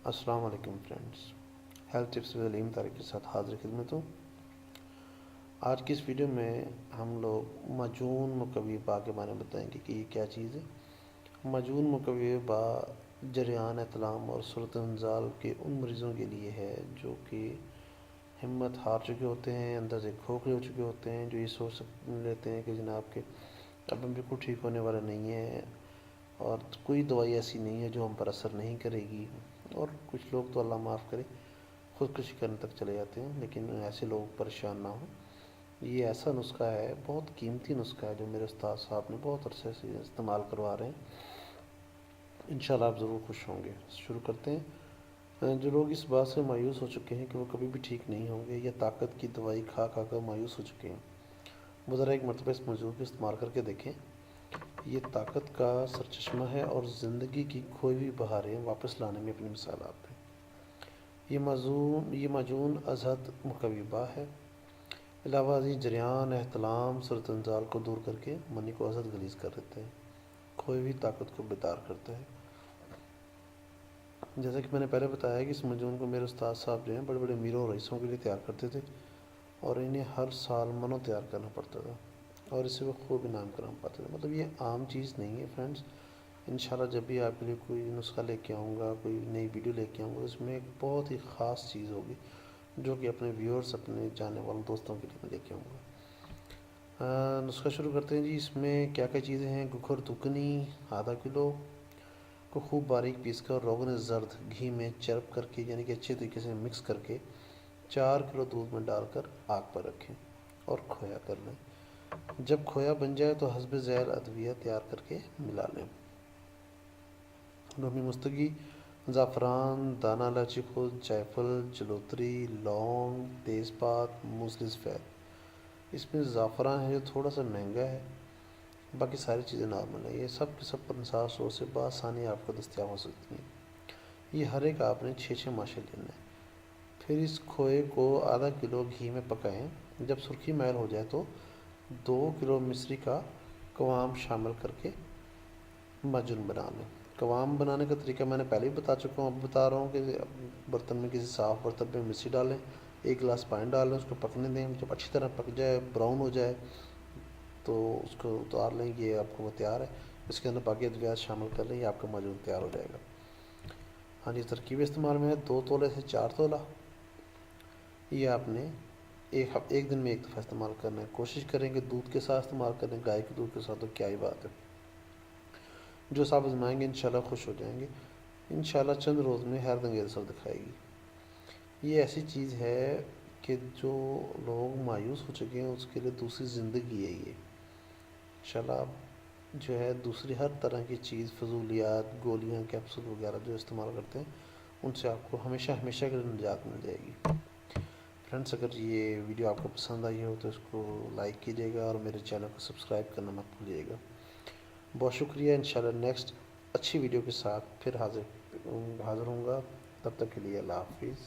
السلام علیکم friends, health tips with علیم طارق کے ساتھ حاضر خدمت ہوں۔ آج کی اس ویڈیو میں ہم لوگ معجون مکوی با کے بارے میں بتائیں گے کہ یہ کیا چیز ہے۔ معجون مکوی با جریان احتلام اور صورت انزال کے ان مریضوں کے لیے ہے جو کہ ہمت ہار چکے ہوتے ہیں، اندر سے کھوکھلے ہو چکے ہوتے ہیں، جو یہ سوچ لیتے ہیں کہ جناب کے اب ہم بالکل ٹھیک ہونے والا نہیں ہے اور کوئی دوائی ایسی نہیں ہے جو ہم پر اثر نہیں کرے گی، اور کچھ لوگ تو اللہ معاف کرے خودکشی کرنے تک چلے جاتے ہیں۔ لیکن ایسے لوگ پریشان نہ ہوں، یہ ایسا نسخہ ہے، بہت قیمتی نسخہ ہے جو میرے استاد صاحب نے بہت عرصے سے استعمال کروا رہے ہیں۔ انشاءاللہ آپ ضرور خوش ہوں گے۔ شروع کرتے ہیں۔ جو لوگ اس بات سے مایوس ہو چکے ہیں کہ وہ کبھی بھی ٹھیک نہیں ہوں گے یا طاقت کی دوائی کھا کھا کر مایوس ہو چکے ہیں، وہ ذرا ایک مرتبہ اس موضوع کو استعمال کر کے دیکھیں۔ یہ طاقت کا سرچشمہ ہے اور زندگی کی کھوئی ہوئی بہاریں واپس لانے میں اپنی مثالات ہیں۔ یہ معجون ازہد مکوی با ہے۔ علاوہ ازیں جریان احتلام صورت انزال کو دور کر کے منی کو ازہد غلیظ کر دیتے ہیں، کھوئی ہوئی طاقت کو بیدار کرتا ہے۔ جیسا کہ میں نے پہلے بتایا کہ اس معجون کو میرے استاد صاحب جو ہیں بڑے بڑے امیروں اور رئیسوں کے لیے تیار کرتے تھے، اور انہیں ہر سال منو تیار کرنا پڑتا تھا اور اس سے وہ خوب انعام کرام پاتے تھے۔ مطلب یہ عام چیز نہیں ہے فرینڈز۔ انشاءاللہ جب بھی آپ کے لیے کوئی نسخہ لے کے آؤں گا، کوئی نئی ویڈیو لے کے آؤں گا، اس میں ایک بہت ہی خاص چیز ہوگی جو کہ اپنے ویورز، اپنے جانے والے دوستوں کے لیے میں لے کے آؤں گا۔ نسخہ شروع کرتے ہیں جی۔ اس میں کیا کیا چیزیں ہیں؟ گکھر دکنی آدھا کلو کو خوب باریک پیس کر روغن زرد گھی میں چرپ کر کے، یعنی کہ اچھے طریقے سے مکس کر کے 4 کلو دودھ میں ڈال کر آگ پر رکھیں اور کھویا کر لیں۔ جب کھویا بن جائے تو حسب ذیل ادویہ تیار کر کے ملا لیں۔ رومی مستگی، زعفران، دانہ الائچی خرد، جائفل، جلوتری، لونگ، تیز پات، موسلی سفید۔ اس میں زعفران ہے جو تھوڑا سا مہنگا ہے، باقی ساری چیزیں نارمل ہیں۔ یہ سب کے سب 50 100 سے بآسانی آپ کو دستیاب ہو سکتی ہیں۔ یہ ہر ایک آپ نے 6 ماشے لینا ہے۔ پھر اس کھوئے کو آدھا کلو گھی میں پکائیں۔ جب سرخی میل ہو جائے تو 2 کلو مصری کا قوام شامل کر کے معجون بنا لیں۔ قوام بنانے کا طریقہ میں نے پہلے بھی بتا چکا ہوں، اب بتا رہا ہوں کہ برتن میں، کسی صاف برتن میں مصری ڈالیں، 1 گلاس پانی ڈالیں، اس کو پکنے دیں۔ جب اچھی طرح پک جائے، براؤن ہو جائے تو اس کو اتار لیں۔ یہ آپ کو وہ تیار ہے۔ اس کے اندر باقی ادویات شامل کر لیں، یہ آپ کا معجون تیار ہو جائے گا۔ ہاں جی، ترکیب استعمال میں ہے 2 تولے سے 4 تولہ۔ یہ آپ نے ایک دن میں 1 دفعہ استعمال کرنا ہے۔ کوشش کریں کہ دودھ کے ساتھ استعمال کریں، گائے کے دودھ کے ساتھ تو کیا ہی بات ہے۔ جو صاحب آزمائیں گے انشاءاللہ خوش ہو جائیں گے۔ انشاءاللہ چند روز میں حیرت انگیز اثر دکھائے گی۔ یہ ایسی چیز ہے کہ جو لوگ مایوس ہو چکے ہیں اس کے لیے دوسری زندگی ہے۔ یہ انشاءاللہ آپ جو ہے دوسری ہر طرح کی چیز، فضولیات، گولیاں، کیپسول وغیرہ جو استعمال کرتے ہیں، ان سے آپ کو ہمیشہ ہمیشہ کے لیے نجات مل جائے گی۔ فرینڈس، اگر یہ ویڈیو آپ کو پسند آئی ہو تو اس کو لائک کیجیے گا اور میرے چینل کو سبسکرائب کرنا مت بھولیے گا۔ بہت شکریہ۔ انشاءاللہ نیکسٹ اچھی ویڈیو کے ساتھ پھر حاضر ہوں گا۔ تب تک کے لیے اللہ حافظ۔